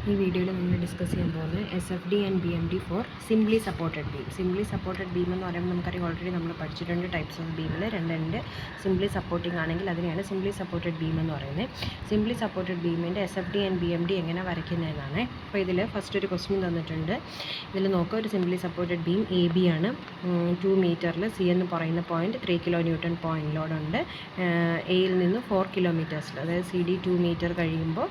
ഈ വീഡിയോയിൽ നമ്മൾ ഡിസ്കസ് ചെയ്യാൻ പോകുന്നത് SFD and BMD for simply supported beam. Simply supported beam എന്ന് പറയുമ്പോൾ നമുക്കറിയാം, ഓൾറെഡി നമ്മൾ പഠിച്ചിട്ടുണ്ട് ടൈപ്സ് ഓഫ് ബീമിൽ രണ്ട് സിംപ്ലി സപ്പോർട്ടിംഗ് ആണെങ്കിൽ അതിനെയാണ് സിംപ്ലി സപ്പോർട്ടഡ് ബീം എന്ന് പറയുന്നത്. സിംപ്ലി സപ്പോർട്ടഡ് ബീമിൻ്റെ SFD ആൻഡ് BMD എങ്ങനെ വരയ്ക്കുന്നതെന്നാണ്. അപ്പോൾ ഇതിൽ ഫസ്റ്റ് ഒരു ക്വസ്റ്റ്യൻ തന്നിട്ടുണ്ട്. ഇതിൽ നോക്കുക, ഒരു സിംപ്ലി സപ്പോർട്ടഡ് ബീം AB ആണ്. 2 മീറ്ററിൽ C എന്ന് പറയുന്ന പോയിൻറ്റ് 3 kN പോയിൻറ്റ് ലോഡുണ്ട്. എയിൽ നിന്ന് 4 കിലോമീറ്റേഴ്സിൽ, അതായത് CD 2 മീറ്റർ കഴിയുമ്പോൾ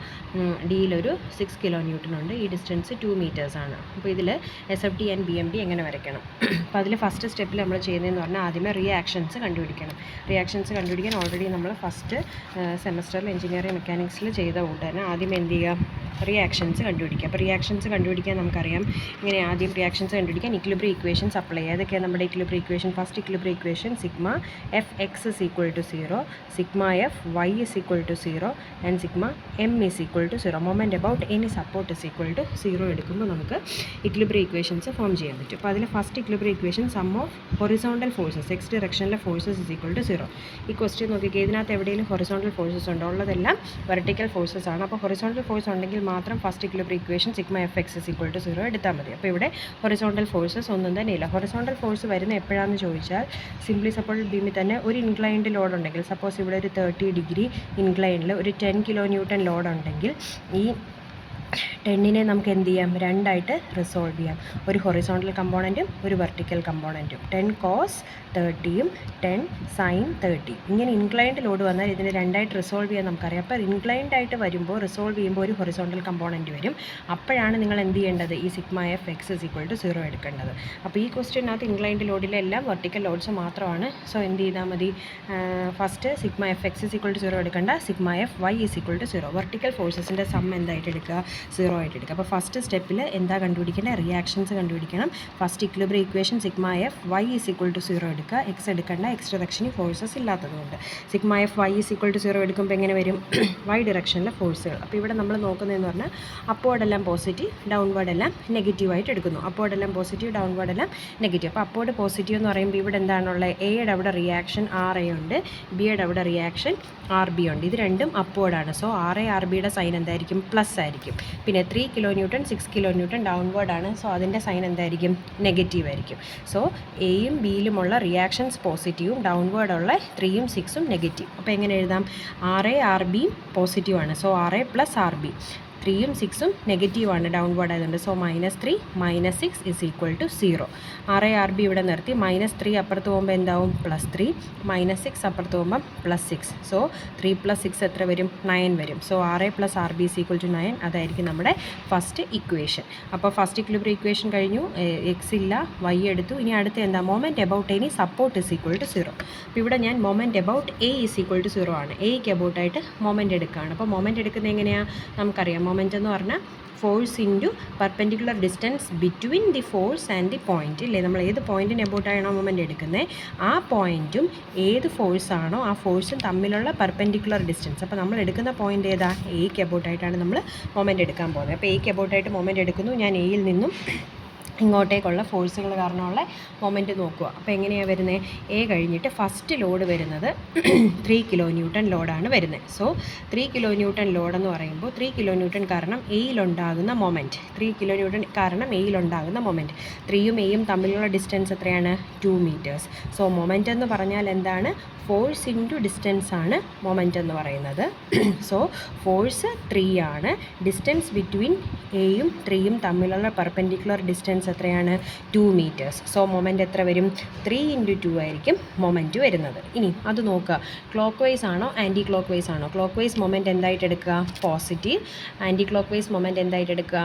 ഡിയിലൊരു 6 kN ഉണ്ട്. ഈ ഡിസ്റ്റൻസ് 2 മീറ്റേഴ്സാണ്. അപ്പോൾ ഇതിൽ SFD ആൻഡ് BMD എങ്ങനെ വരയ്ക്കണം? അപ്പോൾ അതിൽ ഫസ്റ്റ് സ്റ്റെപ്പിൽ നമ്മൾ ചെയ്യുന്നതെന്ന് പറഞ്ഞാൽ ആദ്യമേ റിയാക്ഷൻസ് കണ്ടുപിടിക്കണം. റിയാക്ഷൻസ് കണ്ടുപിടിക്കാൻ ഓൾറെഡി നമ്മൾ ഫസ്റ്റ് സെമസ്റ്ററിൽ എഞ്ചിനീയറിംഗ് മെക്കാനിക്സിൽ ചെയ്ത കൊണ്ട് തന്നെ ആദ്യം എന്ത് ചെയ്യുക, റിയാക്ഷൻസ് കണ്ടുപിടിക്കുക. അപ്പോൾ റിയാക്ഷൻസ് കണ്ടുപിടിക്കാൻ നമുക്കറിയാം ഇങ്ങനെ. ആദ്യം റിയാക്ഷൻസ് കണ്ടുപിടിക്കാൻ ഇക്വിലിബ്രിയം ഇക്വേഷൻസ് അപ്ലൈ ചെയ്യുക. ഏതൊക്കെയാണ് നമ്മുടെ equilibrium equation? First equilibrium equation sigma Fx is equal to 0, sigma Fy is equal to 0 and sigma M is equal to 0. Moment about any support is equal to 0 എടുക്കുമ്പോൾ നമുക്ക് equilibrium equations form ചെയ്യാൻ പറ്റും. അപ്പോൾ അതിൽ first equilibrium equation sum of horizontal forces x ഡയറക്ഷനിലെ forces is equal to 0. ഈ question നോക്കിക്കുക, ഇതിനകത്ത് എവിടെയെങ്കിലും ഹൊറിസോണ്ടൽ ഫോഴ്സസ് ഉണ്ടോ? ഉള്ളതെല്ലാം വെർട്ടിക്കൽ ഫോഴ്സസ് ആണ്. അപ്പോൾ ഹൊറിസോണ്ടൽ ഫോഴ്സ് ഉണ്ടെങ്കിൽ മാത്രം first equilibrium equation sigma Fx is equal to 0 എടുത്താൽ മതി. അപ്പോൾ ഇവിടെ ഹൊറിസോണ്ടൽ ഫോഴ്സസ് ഒന്നും തന്നെ ഇല്ല. ഹൊറിസോണ്ടൽ ഫോഴ്സ് വരുന്ന എപ്പോഴാണെന്ന് ചോദിച്ചാൽ, സിംപ്ലി സപ്പോർട്ടഡ് ബീമിൽ തന്നെ ഒരു ഇൻക്ലൈൻഡ് ലോഡ് ഉണ്ടെങ്കിൽ, സപ്പോസ് ഇവിടെ ഒരു 30 ഡിഗ്രി ഇൻക്ലൈനിൽ ഒരു 10 kN ലോഡ് ഉണ്ടെങ്കിൽ, ഈ 10നെ നമുക്ക് എന്ത് ചെയ്യാം, രണ്ടായിട്ട് റിസോൾവ് ചെയ്യാം. ഒരു ഹൊറിസോണ്ടൽ കമ്പോണൻറ്റും ഒരു വെർട്ടിക്കൽ കമ്പോണൻറ്റും. 10 cos 30യും 10 sin 30. ഇങ്ങനെ ഇൻക്ലൈൻഡ് ലോഡ് വന്നാൽ ഇതിനെ രണ്ടായിട്ട് റിസോൾവ് ചെയ്യാൻ നമുക്കറിയാം. അപ്പോൾ ഇൻക്ലൈൻഡ് ആയിട്ട് വരുമ്പോൾ റിസോൾവ് ചെയ്യുമ്പോൾ ഒരു ഹൊറിസോണ്ടൽ കമ്പോണൻറ്റ് വരും. അപ്പോഴാണ് നിങ്ങൾ എന്ത് ചെയ്യേണ്ടത്, ഈ sigma Fx is equal to 0 എടുക്കേണ്ടത്. അപ്പോൾ ഈ ക്വസ്റ്റ്യനകത്ത് ഇൻക്ലൈൻഡ് ലോഡിലെല്ലാം വെർട്ടിക്കൽ ലോഡ്സ് മാത്രമാണ്. സോ എന്ത് ചെയ്താൽ മതി, first sigma Fx is equal to 0 എടുക്കേണ്ട, sigma Fy is equal to 0. Vertical ഫോഴ്സസിൻ്റെ സം എന്തായിട്ട് എടുക്കുക, 0 ആയിട്ട് എടുക്കുക. അപ്പോൾ ഫസ്റ്റ് സ്റ്റെപ്പിൽ എന്താ കണ്ടുപിടിക്കേണ്ടത്, റിയാക്ഷൻസ് കണ്ടുപിടിക്കണം. First equilibrium equation sigma Fy is equal to 0 എടുക്കുക. എക്സ് എടുക്കേണ്ട, എക്സ് ഡയറക്ഷനിൽ ഫോഴ്സസ് ഇല്ലാത്തതുകൊണ്ട്. Sigma Fy is equal to 0 എടുക്കുമ്പോൾ എങ്ങനെ വരും, y ഡയറക്ഷനിലെ ഫോഴ്സുകൾ. അപ്പോൾ ഇവിടെ നമ്മൾ നോക്കുന്നതെന്ന് പറഞ്ഞാൽ അപ്വേർഡ് എല്ലാം പോസിറ്റീവ്, ഡൗൺവേർഡ് എല്ലാം നെഗറ്റീവായിട്ട് എടുക്കുന്നു. അപ്വേർഡ് എല്ലാം പോസിറ്റീവ്, ഡൗൺവേർഡ് എല്ലാം നെഗറ്റീവ്. അപ്പോൾ അപ്വേർഡ് പോസിറ്റീവ് എന്ന് പറയുമ്പോൾ ഇവിടെ എന്താണുള്ളത്, എയുടെ അവിടെ റിയാക്ഷൻ RA ഉണ്ട്, ബിയുടെ അവിടെ റിയാക്ഷൻ RB ഉണ്ട്. ഇത് രണ്ടും അപ്വേർഡാണ്. സോ RA RBയുടെ സൈൻ എന്തായിരിക്കും, പ്ലസ് ആയിരിക്കും. പിന്നെ 3 kN 6 kN ഡൗൺവേർഡ് ആണ്. സോ അതിൻ്റെ സൈൻ എന്തായിരിക്കും, നെഗറ്റീവ് ആയിരിക്കും. സോ എയും ബിയിലുമുള്ള റിയാക്ഷൻസ് പോസിറ്റീവും ഡൗൺവേർഡുള്ള 3യും 6ഉം നെഗറ്റീവ്. അപ്പോൾ എങ്ങനെ എഴുതാം, RA RB പോസിറ്റീവ് ആണ്. So RA plus RB. 3യും 6ഉം നെഗറ്റീവാണ്, ഡൗൺവേർഡ് ആയതുകൊണ്ട്. So -3 -6 is equal to 0. RA RB ഇവിടെ നിർത്തി. -3 അപ്പുറത്ത് പോകുമ്പോൾ എന്താവും, +3. -6 അപ്പുറത്ത് പോകുമ്പം +6. സോ 3 + 6 എത്ര വരും, 9 വരും. So RA + RB is equal to 9. അതായിരിക്കും നമ്മുടെ ഫസ്റ്റ് ഇക്വേഷൻ. അപ്പോൾ ഫസ്റ്റ് ഇക്വിലിബ്രിയം ഇക്വേഷൻ കഴിഞ്ഞു, എക്സ് ഇല്ല, വൈ എടുത്തു. ഇനി അടുത്ത് എന്താ, moment about any support is equal to 0. അപ്പോൾ ഇവിടെ ഞാൻ moment about A is equal to 0 ആണ്. എയ്ക്ക് എബൌട്ടായിട്ട് മൊമെൻറ്റ് എടുക്കുകയാണ്. അപ്പോൾ മൊമെൻറ്റ് എടുക്കുന്നത് എങ്ങനെയാണ് നമുക്കറിയാം. മൊമെൻറ്റ് എന്ന് പറഞ്ഞാൽ force into perpendicular distance between the force and the point ഇല്ലേ. നമ്മൾ ഏത് പോയിൻറ്റിന് എബൌട്ടാണോ മൊമെൻറ്റ് എടുക്കുന്നത്, ആ പോയിൻറ്റും ഏത് ഫോഴ്സാണോ ആ ഫോഴ്സും തമ്മിലുള്ള പെർപെൻഡിക്കുലർ ഡിസ്റ്റൻസ്. അപ്പോൾ നമ്മൾ എടുക്കുന്ന പോയിൻറ്റ് ഏതാ, എയ്ക്ക് എബൌട്ടായിട്ടാണ് നമ്മൾ മൊമെൻറ്റ് എടുക്കാൻ പോകുന്നത്. അപ്പോൾ എയ്ക്ക് എബൌട്ടായിട്ട് മൊമെൻറ്റ് എടുക്കുന്നു. ഞാൻ എയിൽ നിന്നും ഇങ്ങോട്ടേക്കുള്ള ഫോഴ്സുകൾ കാരണമുള്ള മൊമെൻറ്റ് നോക്കുക. അപ്പോൾ എങ്ങനെയാണ് വരുന്നത്, എ കഴിഞ്ഞിട്ട് ഫസ്റ്റ് ലോഡ് വരുന്നത് 3 kN ലോഡാണ് വരുന്നത്. സോ 3 kN ലോഡെന്ന് പറയുമ്പോൾ 3 kN കാരണം എയിലുണ്ടാകുന്ന മൊമെൻറ്റ്, 3 kN കാരണം എയിലുണ്ടാകുന്ന മൊമെൻറ്റ്. 3യും എയും തമ്മിലുള്ള ഡിസ്റ്റൻസ് എത്രയാണ്, 2 മീറ്റേഴ്സ്. സോ മൊമെൻറ്റ് എന്ന് പറഞ്ഞാൽ എന്താണ്, ഫോഴ്സ് ഇൻറ്റു ഡിസ്റ്റൻസ് ആണ് മൊമെൻറ്റ് എന്ന് പറയുന്നത്. സോ ഫോഴ്സ് 3 ആണ്, ഡിസ്റ്റൻസ് ബിറ്റ്വീൻ എയും 3യും തമ്മിലുള്ള പെർപെൻഡിക്കുലർ ഡിസ്റ്റൻസ് എത്രയാണ്, 2 മീറ്റേഴ്സ്. സോ മൊമെൻറ്റ് എത്ര വരും, 3 × 2 ആയിരിക്കും മൊമെൻറ്റ് വരുന്നത്. ഇനി അത് നോക്കുക, ക്ലോക്ക് വൈസ് ആണോ ആൻറ്റി ക്ലോക്ക് വൈസ് ആണോ. ക്ലോക്ക് വൈസ് മൊമെൻറ്റ് എന്തായിട്ട് എടുക്കുക, positive. Anti clock vice moment എന്തായിട്ട് എടുക്കുക,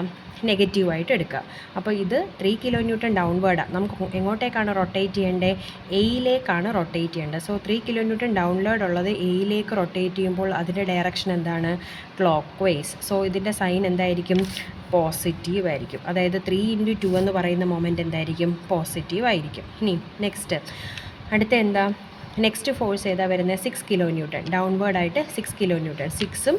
നെഗറ്റീവായിട്ട് എടുക്കുക. അപ്പോൾ ഇത് 3 kN ഡൗൺവേർഡാണ്. നമുക്ക് എങ്ങോട്ടേക്കാണ് റൊട്ടേറ്റ് ചെയ്യേണ്ടത്, എയിലേക്കാണ് റൊട്ടേറ്റ് ചെയ്യേണ്ടത്. സോ 3 kN ഡൗൺവേർഡ് ഉള്ളത് എയിലേക്ക് റൊട്ടേറ്റ് ചെയ്യുമ്പോൾ അതിൻ്റെ ഡയറക്ഷൻ എന്താണ്, ക്ലോക്ക് വൈസ്. സോ ഇതിൻ്റെ സൈൻ എന്തായിരിക്കും, പോസിറ്റീവ് ആയിരിക്കും. അതായത് 3 × 2 എന്ന് പറയുന്ന മൊമെൻറ്റ് എന്തായിരിക്കും, പോസിറ്റീവ് ആയിരിക്കും. ഇനി നെക്സ്റ്റ് അടുത്ത എന്താ, നെക്സ്റ്റ് ഫോഴ്സ് ഏതാ വരുന്നത്? 6 കിലോ ന്യൂട്ടൺ. ഡൗൺവേർഡായിട്ട് 6 കിലോ ന്യൂട്ടൺ. 6ഉം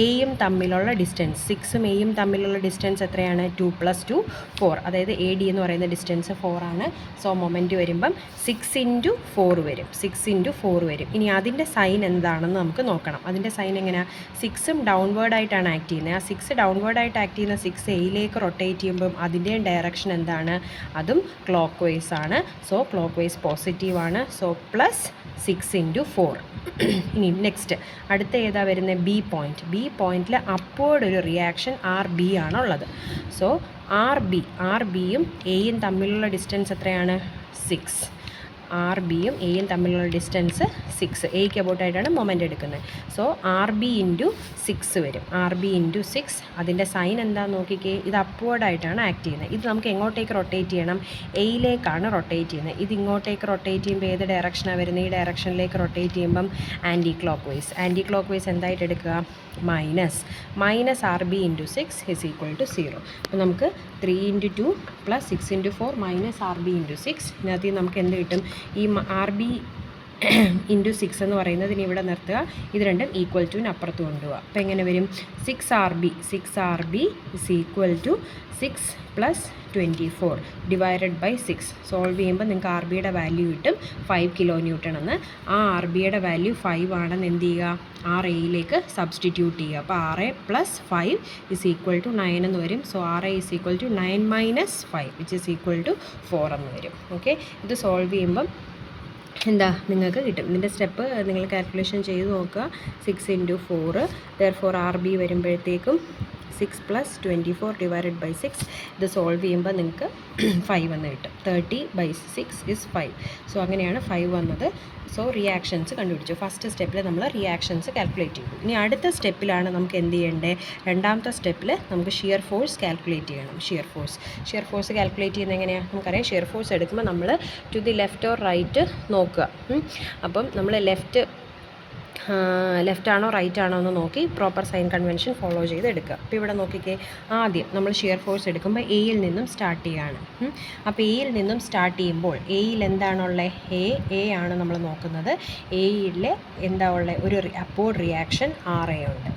എയും തമ്മിലുള്ള ഡിസ്റ്റൻസ്, 6ഉം എയും തമ്മിലുള്ള ഡിസ്റ്റൻസ് എത്രയാണ്? 2 + 2 4. അതായത് എ ഡി എന്ന് പറയുന്ന ഡിസ്റ്റൻസ് 4 ആണ്. സോ മൊമെൻറ്റ് വരുമ്പം 6 × 4 വരും. 6 × 4 വരും. ഇനി അതിൻ്റെ സൈൻ എന്താണെന്ന് നമുക്ക് നോക്കണം. അതിൻ്റെ സൈൻ എങ്ങനെയാണ്? 6ഉം ഡൗൺവേർഡായിട്ടാണ് ആക്ട് ചെയ്യുന്നത്. ആ 6 ഡൗൺവേർഡായിട്ട് ആക്ട് ചെയ്യുന്ന 6 എയിലേക്ക് റൊട്ടേറ്റ് ചെയ്യുമ്പം അതിൻ്റെയും ഡയറക്ഷൻ എന്താണ്? അതും ക്ലോക്ക് വൈസ് ആണ്. സോ ക്ലോക്ക് വൈസ് പോസിറ്റീവാണ്. സോ +6 × 4. ഇനി നെക്സ്റ്റ് അടുത്ത ഏതാ വരുന്നത്? Be point. ബി പോയിൻറ്റിൽ അപ്വേർഡ് ഒരു റിയാക്ഷൻ RB ആണുള്ളത്. സോ RBയും എയും തമ്മിലുള്ള ഡിസ്റ്റൻസ് എത്രയാണ്? 6. RBയും എയും തമ്മിലുള്ള ഡിസ്റ്റൻസ് 6. എയ്ക്ക് അബൌട്ടായിട്ടാണ് മൊമെൻ്റ് എടുക്കുന്നത്. സോ RB × 6 വരും. RB × 6. അതിൻ്റെ സൈൻ എന്താണെന്ന് നോക്കിക്കേ. ഇത് അപ്വേർഡായിട്ടാണ് ആക്ട് ചെയ്യുന്നത്. ഇത് നമുക്ക് എങ്ങോട്ടേക്ക് റൊട്ടേറ്റ് ചെയ്യണം? എയിലേക്കാണ് റൊട്ടേറ്റ് ചെയ്യുന്നത്. ഇത് ഇങ്ങോട്ടേക്ക് റൊട്ടേറ്റ് ചെയ്യുമ്പോൾ ഏത് ഡയറക്ഷനാണ് വരുന്നത്? ഈ ഡയറക്ഷനിലേക്ക് റൊട്ടേറ്റ് ചെയ്യുമ്പം anticlockwise. Anticlockwise എന്തായിട്ട് എടുക്കുക? -RB × 6 = 0. അപ്പോൾ നമുക്ക് 3 × 2 + 6 × 4 -RB × 6. ഇതിനകത്ത് നമുക്ക് എന്ത് കിട്ടും? ഈ RB × 6 എന്ന് പറയുന്നത് ഇനി ഇവിടെ നിർത്തുക. ഇത് രണ്ടും ഈക്വൽ ടുവിന് അപ്പുറത്ത് കൊണ്ടുപോകുക. അപ്പോൾ എങ്ങനെ വരും? 6RB = 6 + 24 / 6. സോൾവ് ചെയ്യുമ്പോൾ നിങ്ങൾക്ക് RBയുടെ വാല്യൂ കിട്ടും 5 കിലോ ന്യൂട്ടൺ എന്ന്. ആ RBയുടെ വാല്യൂ 5 ആണെന്ന് എന്ത് ചെയ്യുക? RAയിലേക്ക് സബ്സ്റ്റിറ്റ്യൂട്ട് ചെയ്യുക. അപ്പോൾ 6 + 5 = 9 എന്ന് വരും. സോ RA = 9 - 5 = 4 എന്ന് വരും. ഓക്കെ, ഇത് സോൾവ് ചെയ്യുമ്പം എന്താ നിങ്ങൾക്ക് കിട്ടും. ഇതിൻ്റെ സ്റ്റെപ്പ് നിങ്ങൾ കാൽക്കുലേഷൻ ചെയ്ത് നോക്കുക. 6 × 4 therefore RB വരുമ്പോഴത്തേക്കും 6 + 24 / 6. ഇത് സോൾവ് ചെയ്യുമ്പോൾ നിങ്ങൾക്ക് 5 എന്ന് കിട്ടും. 30/6 = 5. സോ അങ്ങനെയാണ് 5 വന്നത്. സോ റിയാക്ഷൻസ് കണ്ടുപിടിച്ചു. ഫസ്റ്റ് സ്റ്റെപ്പിൽ നമ്മൾ റിയാക്ഷൻസ് കാൽക്കുലേറ്റ് ചെയ്തു. ഇനി അടുത്ത സ്റ്റെപ്പിലാണ് നമുക്ക് എന്ത് ചെയ്യേണ്ടത്? രണ്ടാമത്തെ സ്റ്റെപ്പിൽ നമുക്ക് ഷിയർ ഫോഴ്സ് കാൽക്കുലേറ്റ് ചെയ്യണം. ഷിയർ ഫോഴ്സ് കാൽക്കുലേറ്റ് ചെയ്യുന്നത് എങ്ങനെയാണ്? നമുക്കറിയാം, ഷിയർ ഫോഴ്സ് എടുക്കുമ്പോൾ നമ്മൾ to the left or right നോക്കുക. അപ്പം നമ്മൾ ലെഫ്റ്റ് ആണോ റൈറ്റ് ആണോ എന്ന് നോക്കി പ്രോപ്പർ സൈൻ കൺവെൻഷൻ ഫോളോ ചെയ്ത് എടുക്കുക. അപ്പോൾ ഇവിടെ നോക്കിക്കേ, ആദ്യം നമ്മൾ ഷിയർ ഫോഴ്സ് എടുക്കുമ്പോൾ എയിൽ നിന്നും സ്റ്റാർട്ട് ചെയ്യുകയാണ്. അപ്പോൾ എയിൽ നിന്നും സ്റ്റാർട്ട് ചെയ്യുമ്പോൾ എയിൽ എന്താണുള്ളത്? എ ആണ് നമ്മൾ നോക്കുന്നത്. എയിൽ എന്താ ഉള്ളത്? ഒരു അപ്വേർഡ് റിയാക്ഷൻ RA ഉണ്ട്.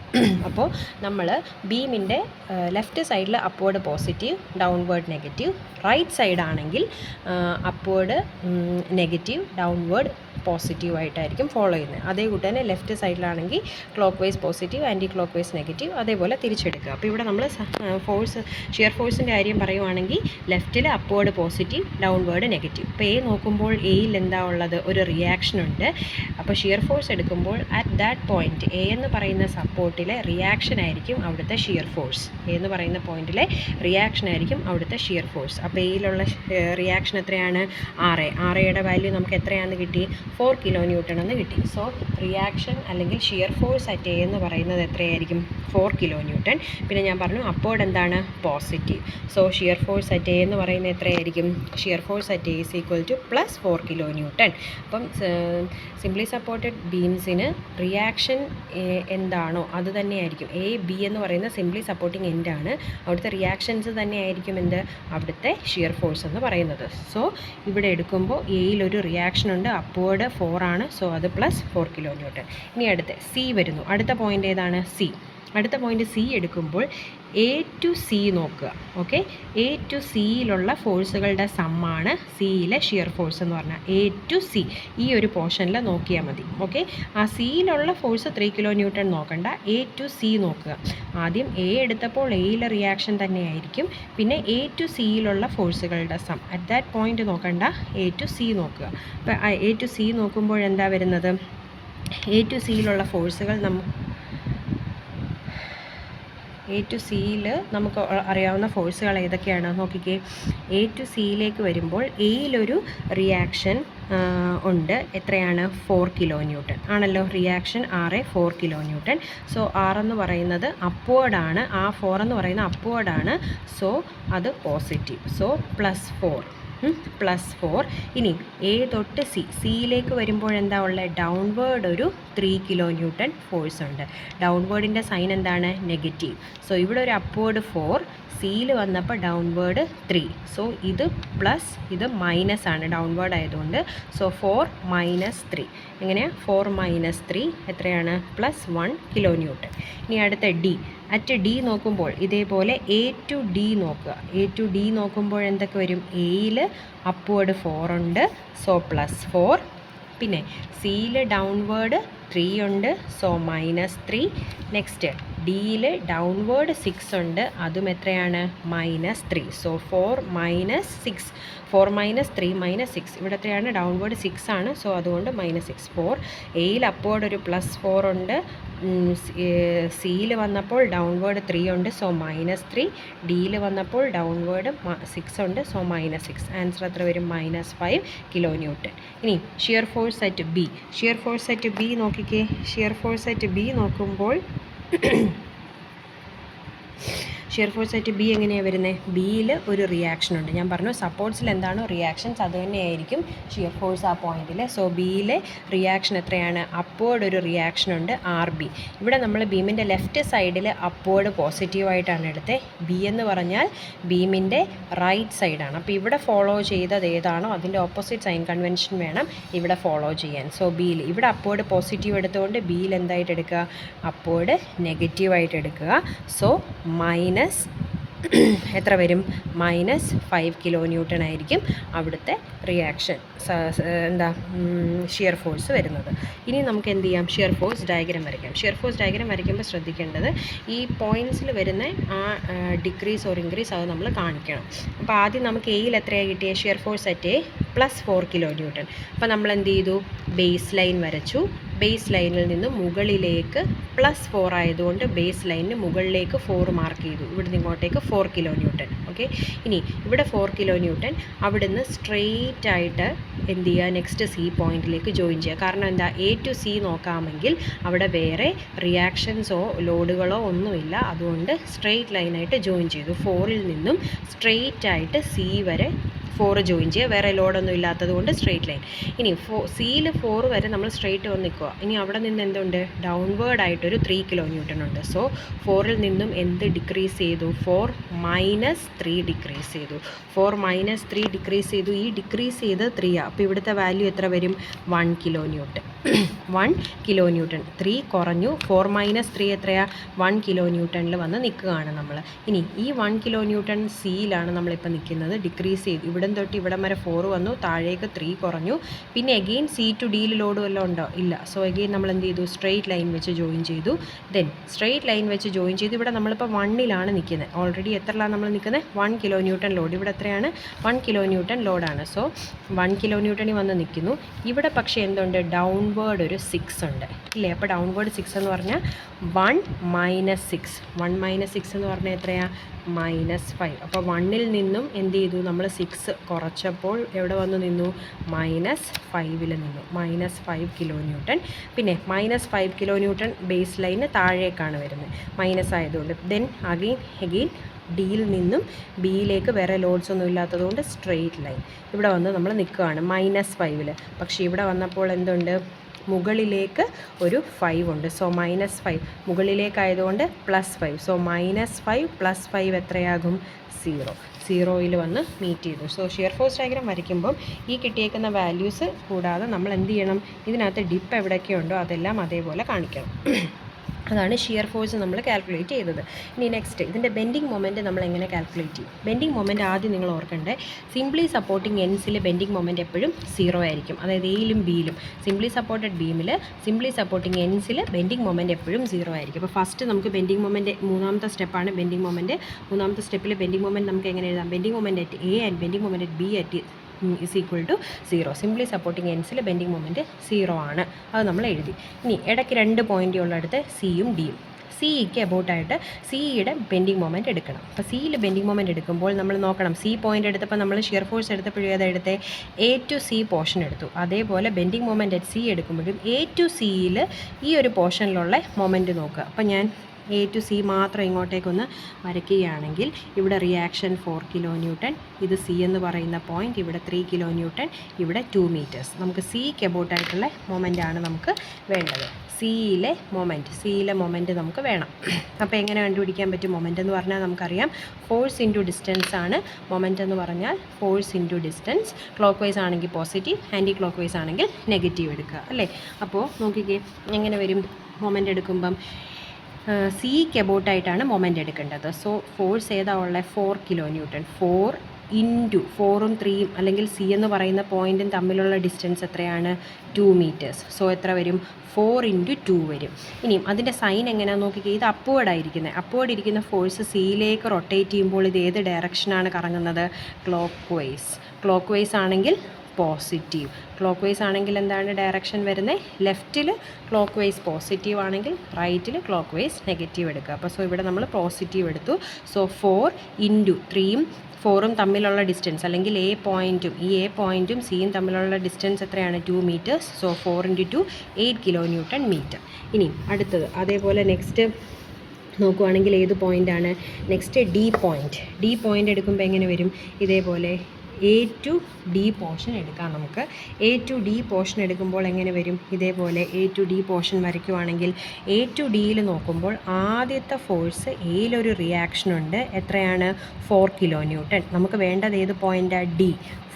അപ്പോൾ നമ്മൾ ബീമിൻ്റെ ലെഫ്റ്റ് സൈഡിൽ upward positive, downward negative. Right side ആണെങ്കിൽ അപ്വേർഡ് നെഗറ്റീവ്, ഡൗൺവേർഡ് പോസിറ്റീവായിട്ടായിരിക്കും ഫോളോ ചെയ്യുന്നത്. അതേ കൂട്ട് തന്നെ ലെഫ്റ്റ് സൈഡിലാണെങ്കിൽ clockwise positive, anticlockwise negative, അതേപോലെ തിരിച്ചെടുക്കുക. അപ്പോൾ ഇവിടെ നമ്മൾ ഷിയർ ഫോഴ്സിൻ്റെ കാര്യം പറയുവാണെങ്കിൽ ലെഫ്റ്റിൽ അപ്വേർഡ് പോസിറ്റീവ്, ഡൗൺവേർഡ് നെഗറ്റീവ്. അപ്പോൾ എ നോക്കുമ്പോൾ എയിൽ എന്താ ഉള്ളത്? ഒരു റിയാക്ഷൻ ഉണ്ട്. അപ്പോൾ ഷിയർ ഫോഴ്സ് എടുക്കുമ്പോൾ അറ്റ് ദാറ്റ് പോയിൻറ്റ് എ എന്ന് പറയുന്ന സപ്പോർട്ടിലെ റിയാക്ഷൻ ആയിരിക്കും അവിടുത്തെ ഷിയർ ഫോഴ്സ്. എ എന്ന് പറയുന്ന പോയിൻറ്റിലെ റിയാക്ഷൻ ആയിരിക്കും അവിടുത്തെ ഷിയർ ഫോഴ്സ്. അപ്പോൾ എയിലുള്ള റിയാക്ഷൻ എത്രയാണ്? RAയുടെ വാല്യൂ നമുക്ക് എത്രയാണെന്ന് കിട്ടി? 4 കിലോ ന്യൂട്ടൺ എന്ന് കിട്ടി. സോ റിയാക്ഷൻ അല്ലെങ്കിൽ ഷിയർ ഫോഴ്സ് അറ്റ് എ എന്ന് പറയുന്നത് എത്രയായിരിക്കും? 4 കിലോ ന്യൂട്ടൺ. പിന്നെ ഞാൻ പറഞ്ഞു അപ്വേർഡ് എന്താണ്? Positive. So shear force at A എന്ന് പറയുന്നത് എത്രയായിരിക്കും? Shear force at A = +4 kilo newton. അപ്പം സിംപ്ലി സപ്പോർട്ടഡ് ബീംസിന് റിയാക്ഷൻ എന്താണോ അത് തന്നെയായിരിക്കും. എ ബി എന്ന് പറയുന്ന സിംപ്ലി സപ്പോർട്ടിങ് എൻഡാണ്. അവിടുത്തെ റിയാക്ഷൻസ് തന്നെയായിരിക്കും അവിടുത്തെ ഷിയർ ഫോഴ്സ് എന്ന് പറയുന്നത്. സോ ഇവിടെ എടുക്കുമ്പോൾ എയിലൊരു റിയാക്ഷൻ ഉണ്ട്, അപ്വേർഡ് 4 ആണ്. സോ അത് +4 കിലോ ന്യൂട്ടൺ. ഇനി അടുത്ത സി വരുന്നു. അടുത്ത പോയിൻ്റ് ഏതാണ്? അടുത്ത പോയിൻ്റ് സി എടുക്കുമ്പോൾ A to C നോക്കുക. ഓക്കെ, A to Cയിലുള്ള ഫോഴ്സുകളുടെ സമ്മാണ് സിയിലെ ഷിയർ ഫോഴ്സ് എന്ന് പറഞ്ഞാൽ. A to C ഈ ഒരു പോർഷനിൽ നോക്കിയാൽ മതി. ഓക്കെ, ആ സിയിലുള്ള ഫോഴ്സ് 3 കിലോ ന്യൂട്ടൺ നോക്കണ്ട, A to C നോക്കുക. ആദ്യം എ എടുത്തപ്പോൾ എയിലെ റിയാക്ഷൻ തന്നെയായിരിക്കും. പിന്നെ A to Cയിലുള്ള ഫോഴ്സുകളുടെ സം അറ്റ് ദാറ്റ് പോയിൻ്റ് നോക്കണ്ട, A to C നോക്കുക. അപ്പോൾ A to C നോക്കുമ്പോൾ എന്താ വരുന്നത്? A to Cയിലുള്ള ഫോഴ്സുകൾ A to Cയിൽ നമുക്ക് അറിയാവുന്ന ഫോഴ്സുകൾ ഏതൊക്കെയാണ് നോക്കിക്കേ. A to Cയിലേക്ക് വരുമ്പോൾ എയിലൊരു റിയാക്ഷൻ ഉണ്ട്. എത്രയാണ്? 4 കിലോ ന്യൂട്ടൺ ആണല്ലോ reaction. RA 4 kilo newton. So R എന്ന് പറയുന്നത് അപ്വേർഡാണ്, ആ 4 എന്ന് പറയുന്നത് അപ്വേർഡാണ്. സോ അത് പോസിറ്റീവ്. സോ +4. +4. ഇനി എ തൊട്ട് സിയിലേക്ക് വരുമ്പോൾ എന്താ ഉള്ളത്? ഡൗൺവേർഡ് ഒരു 3 kN ഫോഴ്സ് ഉണ്ട്. ഡൗൺവേർഡിൻ്റെ സൈൻ എന്താണ്? നെഗറ്റീവ്. സോ ഇവിടെ ഒരു അപ്വേർഡ് 4, സിയിൽ വന്നപ്പോൾ ഡൗൺവേർഡ് 3. സോ ഇത് പ്ലസ് ഇത് മൈനസ് ആണ് ഡൗൺവേർഡ് ആയതുകൊണ്ട്. സോ 4 - 3 എങ്ങനെയാണ്? 4 - 3 എത്രയാണ്? +1 kN. ഇനി അടുത്ത ഡി. അറ്റ് ഡി നോക്കുമ്പോൾ ഇതേപോലെ എ ടു ഡി നോക്കുക. എ ടു ഡി നോക്കുമ്പോൾ എന്തൊക്കെ വരും? എയിൽ അപ്വേർഡ് 4 ഉണ്ട്, സോ +4. പിന്നെ സിയിൽ ഡൗൺവേർഡ് 3 ഉണ്ട്, സോ -3. നെക്സ്റ്റ് ഡിയിൽ ഡൗൺവേർഡ് 6 ഉണ്ട്, അതും എത്രയാണ്? -3. സോ 4 - 6. 4 - 3 - 6. ഇവിടെ എത്രയാണ്? ഡൗൺവേർഡ് 6 ആണ്, സോ അതുകൊണ്ട് -6. 4. എയിൽ അപ്വേർഡ് ഒരു +4 ഉണ്ട്, സിയിൽ വന്നപ്പോൾ ഡൗൺവേർഡ് 3 ഉണ്ട്, സോ -3. ഡിയിൽ വന്നപ്പോൾ ഡൗൺവേർഡ് 6 ഉണ്ട്, സോ -6. ആൻസർ എത്ര വരും? -5 kN. ഇനി shear force at B. Shear force at B നോക്കിക്കേ. ഷിയർ ഫോഴ്സ് അറ്റ് ബി നോക്കുമ്പോൾ ഷിയർ ഫോഴ്സ് അറ്റ് ബി എങ്ങനെയാണ് വരുന്നത്? ബിയിൽ ഒരു റിയാക്ഷൻ ഉണ്ട്. ഞാൻ പറഞ്ഞു സപ്പോർട്ട്സിൽ എന്താണോ റിയാക്ഷൻസ് അത് തന്നെയായിരിക്കും ഷിയർ ഫോഴ്സ് ആ പോയിന്റിൽ. സോ ബിയിലെ റിയാക്ഷൻ എത്രയാണ്? അപ്വേർഡ് ഒരു റിയാക്ഷൻ ഉണ്ട്, RB. ഇവിടെ നമ്മൾ ബീമിൻ്റെ ലെഫ്റ്റ് സൈഡിൽ അപ്വേർഡ് പോസിറ്റീവായിട്ടാണ് എടുത്തത്. ബി എന്ന് പറഞ്ഞാൽ ബീമിൻ്റെ റൈറ്റ് സൈഡാണ്. അപ്പോൾ ഇവിടെ ഫോളോ ചെയ്തത് ഏതാണോ അതിൻ്റെ ഓപ്പോസിറ്റ് സൈൻ കൺവെൻഷൻ വേണം ഇവിടെ ഫോളോ ചെയ്യാൻ. സോ ബിയിൽ ഇവിടെ അപ്വേർഡ് പോസിറ്റീവ് എടുത്തുകൊണ്ട് ബിയിൽ എന്തായിട്ട് എടുക്കുക? അപ്വേർഡ് നെഗറ്റീവായിട്ട് എടുക്കുക. സോ എത്ര വരും? -5 kN ആയിരിക്കും അവിടുത്തെ റിയാക്ഷൻ ഷിയർ ഫോഴ്സ് വരുന്നത്. ഇനി നമുക്ക് എന്ത് ചെയ്യാം? ഷിയർ ഫോഴ്സ് ഡയഗ്രാം വരയ്ക്കാം. ഷിയർ ഫോഴ്സ് ഡയഗ്രാം വരയ്ക്കുമ്പോൾ ശ്രദ്ധിക്കേണ്ടത് ഈ പോയിൻറ്റ്സിൽ വരുന്ന ആ ഡിക്രീസ് ഓർ ഇൻക്രീസ് അത് നമ്മൾ കാണിക്കണം. അപ്പോൾ ആദ്യം നമുക്ക് എയിൽ എത്രയാണ് കിട്ടിയത്? Shear force at A +4 kN. അപ്പോൾ നമ്മൾ എന്ത് ചെയ്തു? ബേസ് ലൈൻ വരച്ചു. ബേസ് ലൈനിൽ നിന്ന് മുകളിലേക്ക് +4 ആയതുകൊണ്ട് ബേസ് ലൈനിന് മുകളിലേക്ക് 4 മാർക്ക് ചെയ്തു. ഇവിടുന്ന് ഇങ്ങോട്ടേക്ക് 4 kN. ഓക്കെ. ഇനി ഇവിടെ 4 kN അവിടുന്ന് സ്ട്രെയിറ്റ് ആയിട്ട് എന്ത് ചെയ്യുക? നെക്സ്റ്റ് സി പോയിന്റിലേക്ക് ജോയിൻ ചെയ്യുക. കാരണം എന്താ? എ ടു സി നോക്കാമെങ്കിൽ അവിടെ വേറെ റിയാക്ഷൻസോ ലോഡുകളോ ഒന്നുമില്ല. അതുകൊണ്ട് സ്ട്രെയിറ്റ് ലൈനായിട്ട് ജോയിൻ ചെയ്തു. 4ൽ നിന്നും സ്ട്രെയിറ്റ് ആയിട്ട് സി വരെ 4 ജോയിൻ ചെയ്യുക. വേറെ ലോഡൊന്നും ഇല്ലാത്തത് കൊണ്ട് സ്ട്രെയിറ്റ് ലൈൻ. ഇനി സിയിൽ 4 വരെ നമ്മൾ സ്ട്രെയിറ്റ് വന്ന് നിൽക്കുക. ഇനി അവിടെ നിന്ന് എന്തുണ്ട്? ഡൗൺവേർഡ് ആയിട്ടൊരു 3 kN ഉണ്ട്. സോ 4ൽ നിന്നും എന്ത് ഡിക്രീസ് ചെയ്തു? 4 - 3 ഡിക്രീസ് ചെയ്തു. 4 - 3 ഡിക്രീസ് ചെയ്തു. ഈ ഡിക്രീസ് ചെയ്ത് 3 ആണ്. അപ്പോൾ ഇവിടുത്തെ വാല്യൂ എത്ര വരും? 1 kN. 1 kN. 3 കുറഞ്ഞു. 4 - 3 എത്രയാണ്? 1 kN വന്ന് നിൽക്കുകയാണ് നമ്മൾ. ഇനി ഈ 1 kN സിയിലാണ് നമ്മളിപ്പോൾ നിൽക്കുന്നത്. ഡിക്രീസ് ചെയ്തു. ഇവിടെ തൊട്ട് ഇവിടം വരെ 4 വന്നു, താഴേക്ക് 3 കുറഞ്ഞു. പിന്നെ എഗെയിൻ സി ടു ഡിയിൽ ലോഡ് വല്ലതും ഉണ്ടോ? ഇല്ല. സോ എഗെയിൻ നമ്മൾ എന്ത് ചെയ്തു? സ്ട്രെയിറ്റ് ലൈൻ വെച്ച് ജോയിൻ ചെയ്തു. ദെൻ സ്ട്രെയിറ്റ് ലൈൻ വെച്ച് ജോയിൻ ചെയ്തു. ഇവിടെ നമ്മളിപ്പോൾ 1ലാണ് നിൽക്കുന്നത്. ഓൾറെഡി എത്രയാണ് നമ്മൾ നിൽക്കുന്നത്? 1 kN ലോഡ്. ഇവിടെ എത്രയാണ്? 1 kN ലോഡാണ്. സോ 1 kN വന്ന് നിൽക്കുന്നു. ഇവിടെ പക്ഷേ എന്തുണ്ട്? ഡൗൺവേർഡ് ഒരു 6 ഉണ്ട് ഇല്ലേ? അപ്പോൾ ഡൗൺവേർഡ് 6 എന്ന് പറഞ്ഞാൽ 1 - 6. 1 - 6 എന്ന് പറഞ്ഞാൽ എത്രയാണ്? -5. അപ്പോൾ 1ൽ നിന്നും എന്ത് ചെയ്തു? നമ്മൾ 6 കുറച്ചപ്പോൾ എവിടെ വന്ന് നിന്നു? -5ൽ നിന്നു. -5 kN. പിന്നെ -5 kN ബേസ് ലൈന് താഴേക്കാണ് വരുന്നത്, മൈനസ് ആയതുകൊണ്ട്. ദെൻ അഗെയിൻ ഡിയിൽ നിന്നും ബിയിലേക്ക് വേറെ ലോഡ്സ് ഒന്നും ഇല്ലാത്തതുകൊണ്ട് സ്ട്രെയിറ്റ് ലൈൻ ഇവിടെ വന്ന് നമ്മൾ നിൽക്കുകയാണ് -5ൽ. പക്ഷേ ഇവിടെ വന്നപ്പോൾ എന്തുണ്ട്? മുകളിലേക്ക് ഒരു 5 ഉണ്ട്. സോ -5 മുകളിലേക്കായതുകൊണ്ട് +5. സോ -5 + 5 എത്രയാകും? 0. 0യിൽ വന്ന് മീറ്റ് ചെയ്തു. സോ ഷിയർ ഫോഴ്സ് ഡയഗ്രാം വരയ്ക്കുമ്പം ഈ കിട്ടിയേക്കുന്ന വാല്യൂസ് കൂടാതെ നമ്മൾ എന്ത് ചെയ്യണം? ഇതിനകത്ത് ഡിപ്പ് എവിടെയൊക്കെയുണ്ടോ അതെല്ലാം അതേപോലെ കാണിക്കണം. അതാണ് ഷിയർ ഫോഴ്സ് നമ്മൾ കാൽക്കുലേറ്റ് ചെയ്തത്. ഇനി നെക്സ്റ്റ് ഇതിൻ്റെ ബെൻഡിങ് മൊമെൻറ്റ് നമ്മൾ എങ്ങനെ കാൽക്കുലേറ്റ് ചെയ്യും? ബെൻഡിങ് മൊമെൻറ്റ് ആദ്യം നിങ്ങൾ ഓർക്കണ്ടേ, സിംപ്ലി സപ്പോർട്ടിങ് എൻസിൽ ബെൻഡിങ് മൊമെൻറ്റ് എപ്പോഴും 0 ആയിരിക്കും. അതായത് എയിലും ബിയിലും സിംപ്ലി സപ്പോർട്ടഡ് ബീമിൽ സിംപ്ലി സപ്പോർട്ടിങ് എൻസിൽ ബെൻഡിങ് മൊമെൻറ്റ് എപ്പോഴും 0 ആയിരിക്കും. അപ്പോൾ ഫസ്റ്റ് നമുക്ക് ബെൻഡിങ് മൊമെൻറ്റ് മൂന്നാമത്തെ സ്റ്റെപ്പാണ് ബെൻഡിങ് മൊമെൻറ്റ്. മൂന്നാമത്തെ സ്റ്റെപ്പിൽ ബെൻഡിങ് മൊമെൻറ്റ് നമുക്ക് എങ്ങനെ എഴുതാം? Bending moment at A and bending moment at B at =0. Simply supporting എൻസിൽ ബെൻഡിങ് മൊമെൻറ്റ് 0 ആണ്. അത് നമ്മൾ എഴുതി. ഇനി ഇടയ്ക്ക് 2 പോയിൻ്റ് ഉള്ളിടത്ത് സിയും ഡിയും. സിക്ക് അബൌട്ടായിട്ട് സിയുടെ ബെൻഡിങ് മൊമെൻറ്റ് എടുക്കണം. അപ്പോൾ സിയിൽ ബെൻഡിങ് മൊമെൻറ്റ് എടുക്കുമ്പോൾ നമ്മൾ നോക്കണം, സി പോയിൻ്റ് എടുത്തപ്പോൾ നമ്മൾ ഷിയർ ഫോഴ്സ് എടുത്തപ്പോഴും ഏതെടുത്തേ? എ ടു സി പോർഷൻ എടുത്തു. അതേപോലെ ബെൻഡിങ് മൊമെൻറ്റ് അറ്റ് സി എടുക്കുമ്പോഴും എ ടു സിയിൽ ഈ ഒരു പോർഷനിലുള്ള മൊമെൻറ്റ് നോക്കുക. അപ്പോൾ ഞാൻ എ ടു സി മാത്രം ഇങ്ങോട്ടേക്കൊന്ന് വരയ്ക്കുകയാണെങ്കിൽ ഇവിടെ റിയാക്ഷൻ 4 കിലോ ന്യൂട്ടൺ, ഇത് സി എന്ന് പറയുന്ന പോയിൻറ്റ്, ഇവിടെ 3 കിലോ ന്യൂട്ടൺ, ഇവിടെ 2 മീറ്റേഴ്സ്. നമുക്ക് സിക്ക് എബൌട്ടായിട്ടുള്ള മൊമെൻ്റാണ് നമുക്ക് വേണ്ടത്. സിയിലെ മൊമെൻറ്റ് നമുക്ക് വേണം. അപ്പോൾ എങ്ങനെ കണ്ടുപിടിക്കാൻ പറ്റും? മൊമെൻ്റ് എന്ന് പറഞ്ഞാൽ നമുക്കറിയാം ഫോഴ്സ് ഇൻറ്റു ഡിസ്റ്റൻസ് ആണ്. മൊമെൻ്റ് എന്ന് പറഞ്ഞാൽ force into distance. Clock vice ആണെങ്കിൽ പോസിറ്റീവ്, ആൻറ്റി ക്ലോക്ക് വൈസ് ആണെങ്കിൽ നെഗറ്റീവ് എടുക്കുക അല്ലേ. അപ്പോൾ നോക്കിക്കേ എങ്ങനെ വരും മൊമെൻ്റ് എടുക്കുമ്പം സിക്ക് എബൌട്ടായിട്ടാണ് മൊമെൻ്റ് എടുക്കേണ്ടത്. സോ ഫോഴ്സ് ഏതാ ഉള്ളത്? 4 കിലോ ന്യൂട്ടൺ. 4 ഇൻറ്റു 4ഉം 3ഉം അല്ലെങ്കിൽ സി എന്ന് പറയുന്ന പോയിൻറ്റും തമ്മിലുള്ള ഡിസ്റ്റൻസ് എത്രയാണ്? 2 മീറ്റേഴ്സ്. സോ എത്ര വരും? 4 ഇൻറ്റു 2 വരും. ഇനിയും അതിൻ്റെ സൈൻ എങ്ങനെയാണെന്ന് നോക്കിക്കുക. ഇത് അപ്വേർഡ് ഇരിക്കുന്ന ഫോഴ്സ് സിയിലേക്ക് റൊട്ടേറ്റ് ചെയ്യുമ്പോൾ ഇത് ഏത് ഡയറക്ഷനാണ് കറങ്ങുന്നത്? ക്ലോക്ക് വൈസ് ആണെങ്കിൽ പോസിറ്റീവ്. ക്ലോക്ക് വൈസ് ആണെങ്കിൽ എന്താണ് ഡയറക്ഷൻ വരുന്നത്? ലെഫ്റ്റിൽ ക്ലോക്ക് വൈസ് പോസിറ്റീവ് ആണെങ്കിൽ റൈറ്റിൽ ക്ലോക്ക് വൈസ് നെഗറ്റീവ് എടുക്കുക. അപ്പോൾ സോ ഇവിടെ നമ്മൾ പോസിറ്റീവ് എടുത്തു. സോ 4 ഇൻറ്റു 3ഉം 4ഉം തമ്മിലുള്ള ഡിസ്റ്റൻസ് അല്ലെങ്കിൽ എ പോയിൻറ്റും സിയും തമ്മിലുള്ള ഡിസ്റ്റൻസ് എത്രയാണ്? 2 metres. So 4 into 2 8 kilo newton metre. ഇനി അടുത്തത് അതേപോലെ നെക്സ്റ്റ് നോക്കുവാണെങ്കിൽ ഏത് പോയിൻ്റാണ്? നെക്സ്റ്റ് ഡി പോയിൻ്റ് എടുക്കുമ്പോൾ എങ്ങനെ വരും? ഇതേപോലെ എ ടു ഡി പോർഷൻ എടുക്കാം നമുക്ക്. എ ടു ഡി പോർഷൻ എടുക്കുമ്പോൾ എങ്ങനെ വരും? ഇതേപോലെ എ ടു ഡി പോർഷൻ വരയ്ക്കുവാണെങ്കിൽ എ ടു ഡിയിൽ നോക്കുമ്പോൾ ആദ്യത്തെ ഫോഴ്സ് എയിലൊരു റിയാക്ഷൻ ഉണ്ട്. എത്രയാണ്? 4 കിലോ ന്യൂട്ടൺ. നമുക്ക് വേണ്ടത് ഏത് പോയിൻ്റാണ്? ഡി.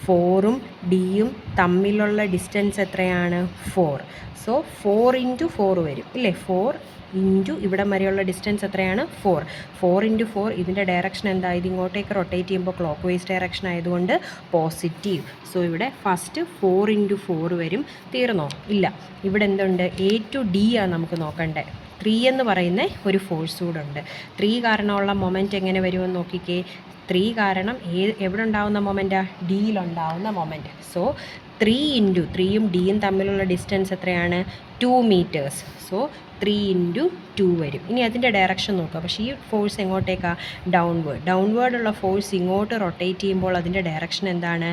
4ഉം ഡിയും തമ്മിലുള്ള ഡിസ്റ്റൻസ് എത്രയാണ്? 4. സോ 4 ഇൻറ്റു 4 വരും ഇല്ലേ? 4 ഇൻറ്റു ഇവിടം വരെയുള്ള ഡിസ്റ്റൻസ് എത്രയാണ്? 4 ഇൻറ്റു 4 ഇതിൻ്റെ ഡയറക്ഷൻ എന്താ? ഇത് ഇങ്ങോട്ടേക്ക് റൊട്ടേറ്റ് ചെയ്യുമ്പോൾ ക്ലോക്ക് വൈസ് ഡയറക്ഷൻ ആയതുകൊണ്ട് പോസിറ്റീവ്. സോ ഇവിടെ ഫസ്റ്റ് 4 ഇൻറ്റു 4 വരും. തീർന്നോ? ഇല്ല. ഇവിടെ എന്തുണ്ട്? എ ടു ഡി ആണ് നമുക്ക് നോക്കണ്ടേ. 3 എന്ന് പറയുന്ന ഒരു ഫോഴ്സ് കൂടെ ഉണ്ട്. 3 കാരണമുള്ള മൊമെൻറ്റ് എങ്ങനെ വരുമെന്ന് നോക്കിക്കേ. 3 കാരണം എവിടെ ഉണ്ടാവുന്ന മൊമെൻറ്റാണ്? ഡിയിലുണ്ടാവുന്ന മൊമെൻറ്റ്. സോ 3 ഇൻറ്റു 3യും ഡിയും തമ്മിലുള്ള ഡിസ്റ്റൻസ് എത്രയാണ്? 2 മീറ്റേഴ്സ്. സോ 3 ഇൻറ്റു 2 വരും. ഇനി അതിൻ്റെ ഡയറക്ഷൻ നോക്കുക. പക്ഷേ ഈ ഫോഴ്സ് എങ്ങോട്ടേക്കാണ്? ഡൗൺവേർഡുള്ള ഫോഴ്സ് ഇങ്ങോട്ട് റൊട്ടേറ്റ് ചെയ്യുമ്പോൾ അതിൻ്റെ ഡയറക്ഷൻ എന്താണ്?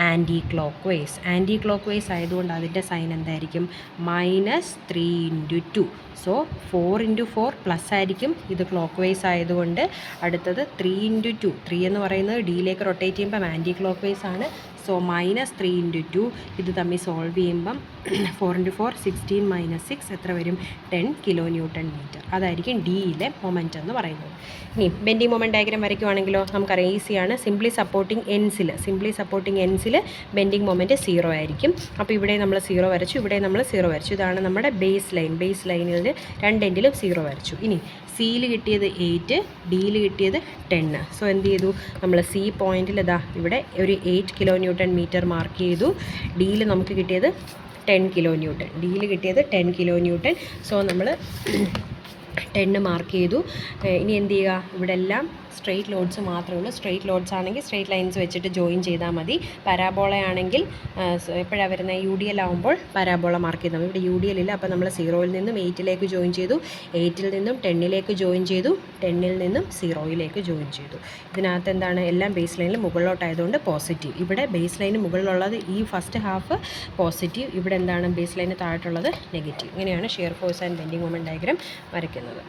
ആൻറ്റി ക്ലോക്ക് വൈസ് ആയതുകൊണ്ട് അതിൻ്റെ സൈൻ എന്തായിരിക്കും? -3 ഇൻറ്റു 2. സോ 4 ഇൻറ്റു 4 പ്ലസ് ആയിരിക്കും. ഇത് ക്ലോക്ക് വൈസ് ആയതുകൊണ്ട് അടുത്തത് 3 ഇൻറ്റു 2. 3 എന്ന് പറയുന്നത് ഡിയിലേക്ക് റൊട്ടേറ്റ് ചെയ്യുമ്പം ആൻറ്റി ക്ലോക്ക് വൈസ് ആണ്. സോ -3 ഇൻറ്റു 2 ഇത് തമ്മിൽ സോൾവ് ചെയ്യുമ്പം 4 ഇൻറ്റു 4 16 - 6 എത്ര വരും? 10 കിലോ ന്യൂട്ടൺ മീറ്റർ. അതായിരിക്കും ഡിയിലെ മൊമെൻ്റ് എന്ന് പറയുന്നത്. ഇനി ബെൻഡിങ് മൊമെൻ്റ് ഡയഗ്രാം വരയ്ക്കുവാണെങ്കിലോ നമുക്കറിയാം ഈസിയാണ്. സിംപ്ലി സപ്പോർട്ടിങ് എൻസിൽ ബെൻഡിങ് മൊമെൻ്റ് 0 ആയിരിക്കും. അപ്പോൾ ഇവിടെ നമ്മൾ 0 വരച്ചു, ഇവിടെ നമ്മൾ 0 വരച്ചു. ഇതാണ് നമ്മുടെ ബേസ് ലൈനിൽ രണ്ട് എൻഡിലും 0 വരച്ചു. ഇനി സിയിൽ കിട്ടിയത് 8, ഡിയിൽ കിട്ടിയത് 10. സോ എന്ത് ചെയ്തു? നമ്മൾ സി പോയിൻറ്റിൽ ഇവിടെ ഒരു 8 കിലോ ന്യൂട്ടൺ മീറ്റർ മാർക്ക് ചെയ്തു. ഡിയിൽ നമുക്ക് കിട്ടിയത് 10 കിലോ ന്യൂട്ടൺ. സോ നമ്മൾ 10 മാർക്ക് ചെയ്തു. ഇനി എന്ത് ചെയ്യുക? ഇവിടെ എല്ലാം സ്ട്രെയിറ്റ് ലോഡ്സ് മാത്രമേ ഉള്ളൂ. സ്ട്രെയിറ്റ് ലോഡ്സ് ആണെങ്കിൽ സ്ട്രെയിറ്റ് ലൈൻസ് വെച്ചിട്ട് ജോയിൻ ചെയ്താൽ മതി. പരാബോള ആണെങ്കിൽ എപ്പോഴാണ് വരുന്നത്? യു ഡി എൽ ആകുമ്പോൾ പരാബോള മാർക്ക് ചെയ്താൽ മതി. ഇവിടെ യു ഡി എൽ ഇല്ല. അപ്പോൾ നമ്മൾ 0യിൽ നിന്നും 8ലേക്ക് ജോയിൻ ചെയ്തു, 8ൽ നിന്നും 10ലേക്ക് ജോയിൻ ചെയ്തു, 10ൽ നിന്നും 0യിലേക്ക് ജോയിൻ ചെയ്തു. ഇതിനകത്ത് എന്താണ്? എല്ലാം ബേസ് ലൈനിൽ മുകളിലോട്ടായതുകൊണ്ട് പോസിറ്റീവ്. ഇവിടെ ബേസ് ലൈന് മുകളിലുള്ളത് ഈ ഫസ്റ്റ് ഹാഫ് പോസിറ്റീവ്, ഇവിടെ എന്താണ്? ബേസ് ലൈന് താഴെയുള്ളത് നെഗറ്റീവ്. ഇങ്ങനെയാണ് shear force and bending moment diagram വരയ്ക്കുന്നത്.